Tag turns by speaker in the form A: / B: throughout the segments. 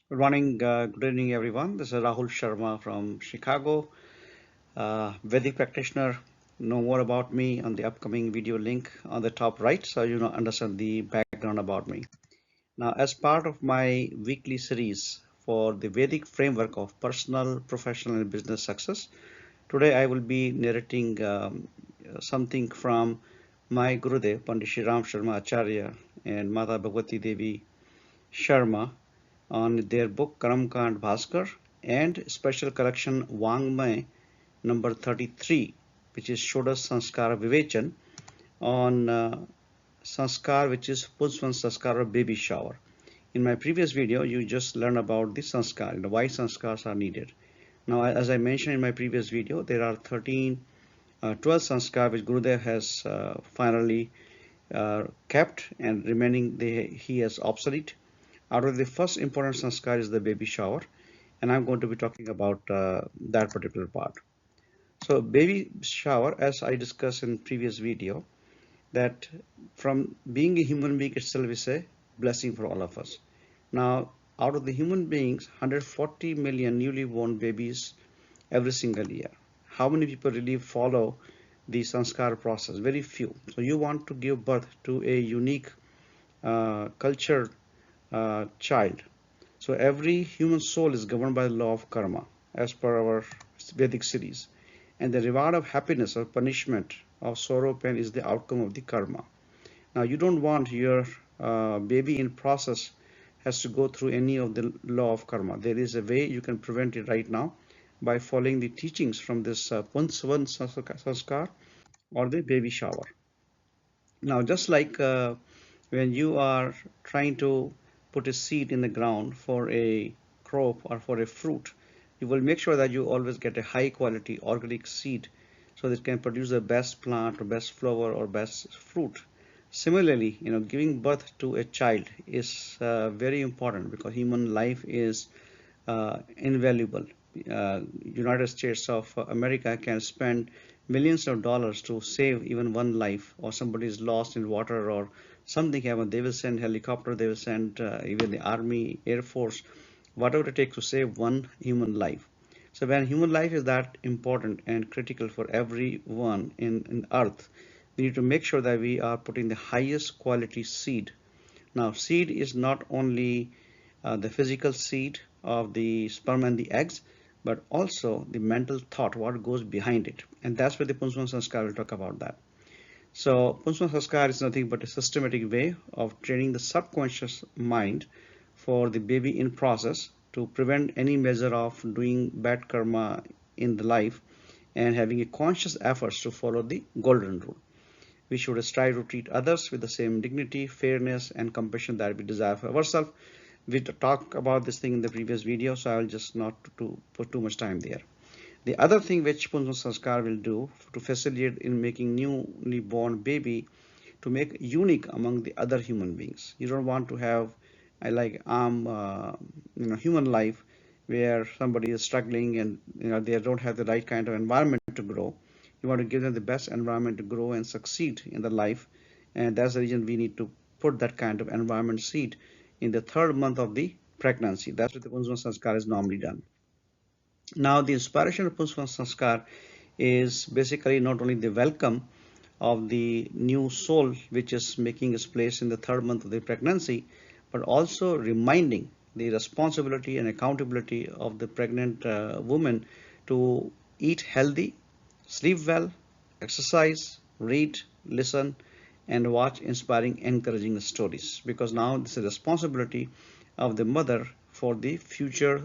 A: Good morning, good evening, everyone. This is Rahul Sharma from Chicago, Vedic practitioner. Know more about me on the upcoming video link on the top right, so you know understand the background about me. Now, as part of my weekly series for the Vedic framework of personal, professional, and business success, today I will be narrating something from my Gurudev, Pandit Shriram Sharma Acharya, and Mata Bhagwati Devi Sharma on their book Karamkand Bhaskar and special collection Wangmay number 33, which is Shodas Sanskar Vivechan on Sanskar, which is Punswan Sanskar or baby shower. In my previous video, you just learned about the Sanskar, why Sanskars are needed. Now, as I mentioned in my previous video, there are 12 Sanskar which Gurudev has finally kept and remaining he has obsolete. Out of the first important sanskar is the baby shower, and I'm going to be talking about that particular part. So, baby shower, as I discussed in previous video, that from being a human being itself is a blessing for all of us. Now, out of the human beings, 140 million newly born babies every single year. How many people really follow the sanskar process? Very few. So, you want to give birth to a unique cultured child. So every human soul is governed by the law of karma as per our Vedic series. And the reward of happiness or punishment of sorrow, pain is the outcome of the karma. Now you don't want your baby in process has to go through any of the law of karma. There is a way you can prevent it right now by following the teachings from this Punswan Sanskar or the baby shower. Now just like when you are trying to put a seed in the ground for a crop or for a fruit, you will make sure that you always get a high quality organic seed so that it can produce the best plant or best flower or best fruit. Similarly, giving birth to a child is very important because human life is invaluable. United States of America can spend millions of dollars to save even one life, or somebody is lost in water or something happen. They will send helicopter, they will send even the army, air force, whatever it takes to save one human life. So when human life is that important and critical for everyone in earth, we need to make sure that we are putting the highest quality seed. Now seed is not only the physical seed of the sperm and the eggs, but also the mental thought, what goes behind it. And that's where the Punswan Sanskar will talk about that. So Punswan Sanskar is nothing but a systematic way of training the subconscious mind for the baby in process to prevent any measure of doing bad karma in the life and having a conscious efforts to follow the golden rule. We should strive to treat others with the same dignity, fairness, and compassion that we desire for ourselves. We talked about this thing in the previous video, so I will just not to put too much time there. The other thing which Punswan Sanskar will do to facilitate in making newly born baby to make unique among the other human beings. You don't want to have like human life where somebody is struggling and they don't have the right kind of environment to grow. You want to give them the best environment to grow and succeed in their life, and that's the reason we need to put that kind of environment seed in the third month of the pregnancy. That's what the Punswan Sanskar is normally done. Now, the inspiration of Punswan Sanskar is basically not only the welcome of the new soul which is making its place in the third month of the pregnancy, but also reminding the responsibility and accountability of the pregnant woman to eat healthy, sleep well, exercise, read, listen, and watch inspiring, encouraging stories. Because now this is a responsibility of the mother for the future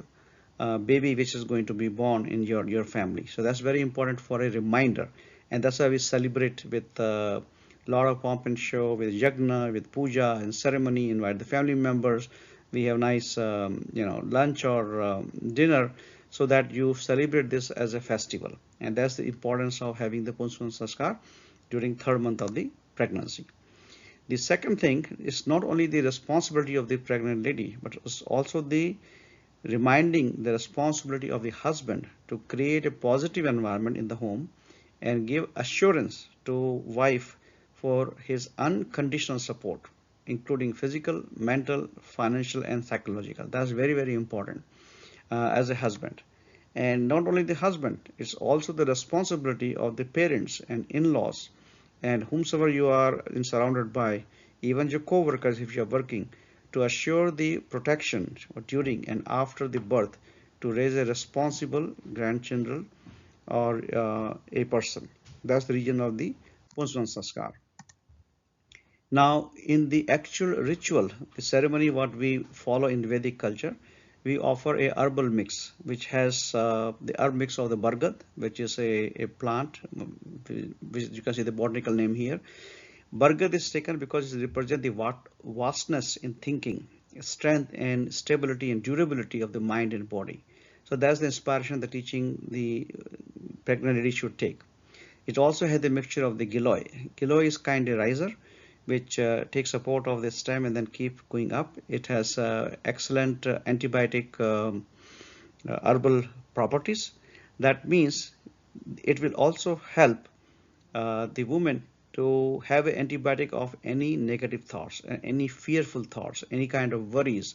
A: baby which is going to be born in your family. So that's very important for a reminder, and that's why we celebrate with a lot of pomp and show, with yagna, with puja and ceremony. Invite the family members. We have nice lunch or dinner so that you celebrate this as a festival, and that's the importance of having the Punswan Sanskar during third month of the pregnancy. The second thing is not only the responsibility of the pregnant lady, but it's also the reminding the responsibility of the husband to create a positive environment in the home and give assurance to wife for his unconditional support including physical, mental, financial, and psychological. That's very, very important as a husband. And not only the husband, it's also the responsibility of the parents and in-laws and whomsoever you are surrounded by, even your co-workers if you are working, to assure the protection during and after the birth to raise a responsible grandchildren or a person. That's the region of the Punswan Sanskar. Now, in the actual ritual, the ceremony what we follow in Vedic culture, we offer a herbal mix, which has the herb mix of the bargat, which is a plant, which you can see the botanical name here. Bargat is taken because it represents the vastness in thinking, strength and stability and durability of the mind and body. So that's the inspiration, the teaching the pregnant lady should take. It also has the mixture of the giloy. Giloy is kind of riser, which takes support of the stem and then keep going up. It has excellent antibiotic herbal properties. That means it will also help the woman to have an antibiotic of any negative thoughts, any fearful thoughts, any kind of worries,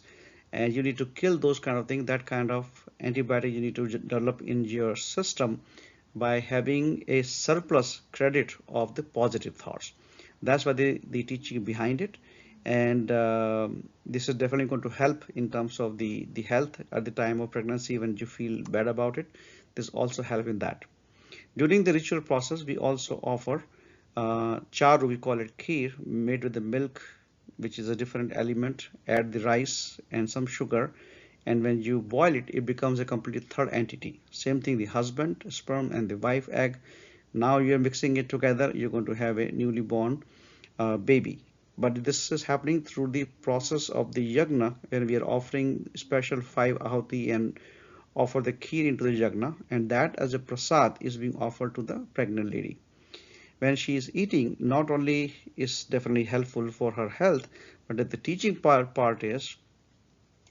A: and you need to kill those kind of things. That kind of antibiotic you need to develop in your system by having a surplus credit of the positive thoughts. That's why the teaching behind it, and this is definitely going to help in terms of the health at the time of pregnancy when you feel bad about it. This also help in that. During the ritual process, we also offer charu, we call it kheer, made with the milk, which is a different element, add the rice and some sugar, and when you boil it, it becomes a completely third entity. Same thing, the husband sperm and the wife egg. Now you're mixing it together, you're going to have a newly born baby. But this is happening through the process of the yagna, where we are offering special 5 ahuti and offer the kheer into the yagna, and that as a prasad is being offered to the pregnant lady. When she is eating, not only is definitely helpful for her health, but the teaching part is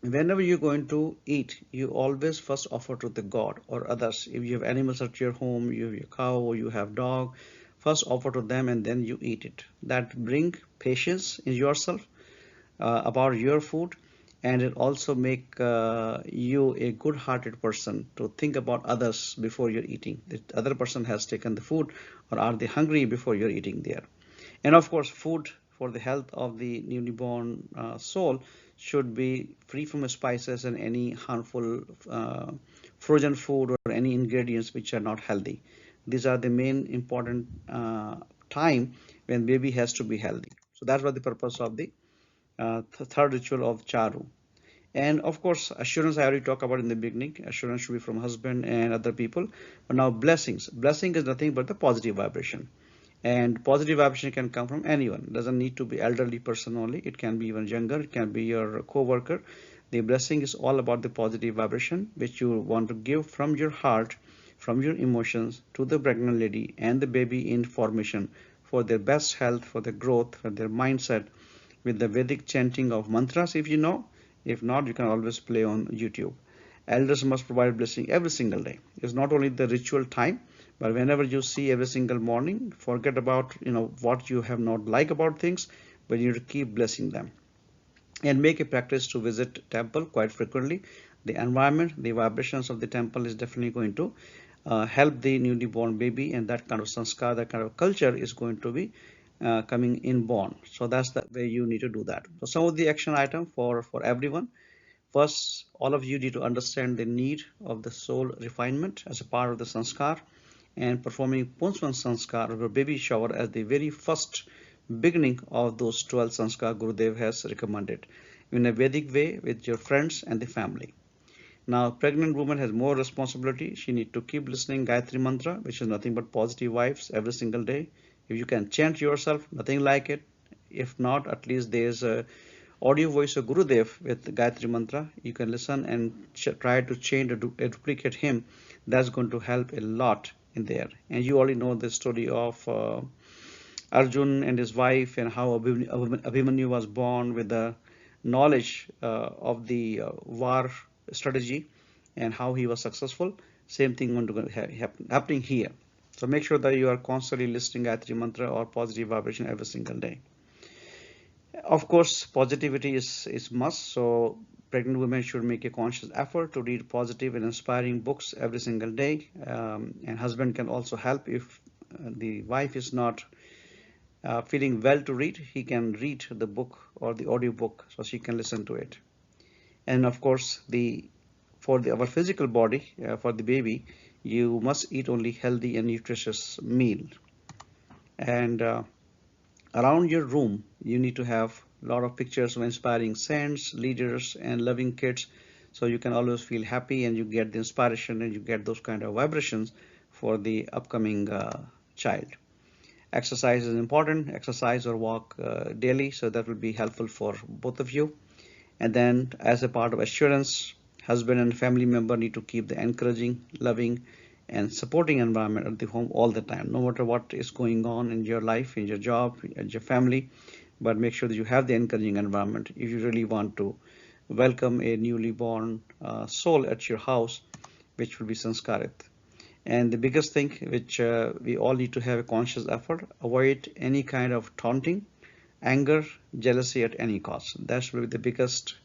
A: whenever you're going to eat, you always first offer to the god or others. If you have animals at your home, you have your cow or you have dog, first offer to them and then you eat it. That bring patience in yourself about your food, and it also make you a good-hearted person to think about others before you're eating. The other person has taken the food, or are they hungry before you're eating there. And of course, food for the health of the newly born soul should be free from spices and any harmful frozen food or any ingredients which are not healthy. These are the main important time when baby has to be healthy. So that's what the purpose of the third ritual of charu. And of course, assurance I already talked about in the beginning. Assurance should be from husband and other people. But now blessings. Blessing is nothing but the positive vibration. And positive vibration can come from anyone. It doesn't need to be elderly person only. It can be even younger. It can be your co-worker. The blessing is all about the positive vibration which you want to give from your heart, from your emotions to the pregnant lady and the baby in formation for their best health, for their growth, for their mindset, with the Vedic chanting of mantras if you know. If not, you can always play on YouTube. Elders must provide blessing every single day. It's not only the ritual time, but whenever you see every single morning, forget about what you have not liked about things, but you need to keep blessing them. And make a practice to visit temple quite frequently. The environment, the vibrations of the temple is definitely going to help the newly born baby, and that kind of sanskar, that kind of culture is going to be coming inborn. So that's the way you need to do that. So some of the action item for everyone. First, all of you need to understand the need of the soul refinement as a part of the sanskar, and performing Punswan Sanskar or baby shower as the very first beginning of those 12 sanskar Gurudev has recommended in a Vedic way with your friends and the family. Now, pregnant woman has more responsibility. She need to keep listening Gayatri mantra, which is nothing but positive vibes every single day. If you can chant yourself, nothing like it. If not, at least there's a audio voice of Gurudev with Gayatri mantra. You can listen and try to chant or duplicate him. That's going to help a lot in there. And you already know the story of Arjun and his wife, and how Abhimanyu was born with the knowledge of the war strategy and how he was successful. Same thing going to happening here. So make sure that you are constantly listening Gayatri mantra or positive vibration every single day. Of course, positivity is must. So pregnant women should make a conscious effort to read positive and inspiring books every single day. And husband can also help if the wife is not feeling well to read. He can read the book or the audio book so she can listen to it. And of course, our physical body, for the baby, you must eat only healthy and nutritious meal. And around your room, you need to have a lot of pictures of inspiring saints, leaders, and loving kids, so you can always feel happy and you get the inspiration and you get those kind of vibrations for the upcoming child. Exercise is important. Exercise or walk daily, so that will be helpful for both of you. And then, as a part of assurance, husband and family member need to keep the encouraging, loving, and supporting environment at the home all the time, no matter what is going on in your life, in your job, in your family. But make sure that you have the encouraging environment if you really want to welcome a newly born soul at your house, which will be sanskarit. And the biggest thing which we all need to have a conscious effort, avoid any kind of taunting, anger, jealousy at any cost. That's really the biggest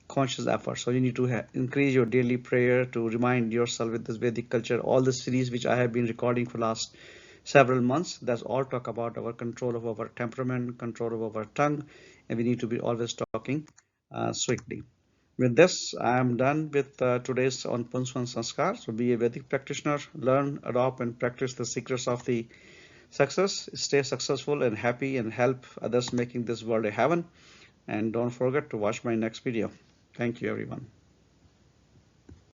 A: conscious effort. So you need to increase your daily prayer to remind yourself with this Vedic culture. All the series which I have been recording for last several months, that's all talk about our control of our temperament, control of our tongue, and we need to be always talking sweetly. With this, I am done with today's on Punswan Sanskar. So be a Vedic practitioner, learn, adopt, and practice the secrets of the success. Stay successful and happy and help others making this world a heaven. And don't forget to watch my next video. Thank you, everyone.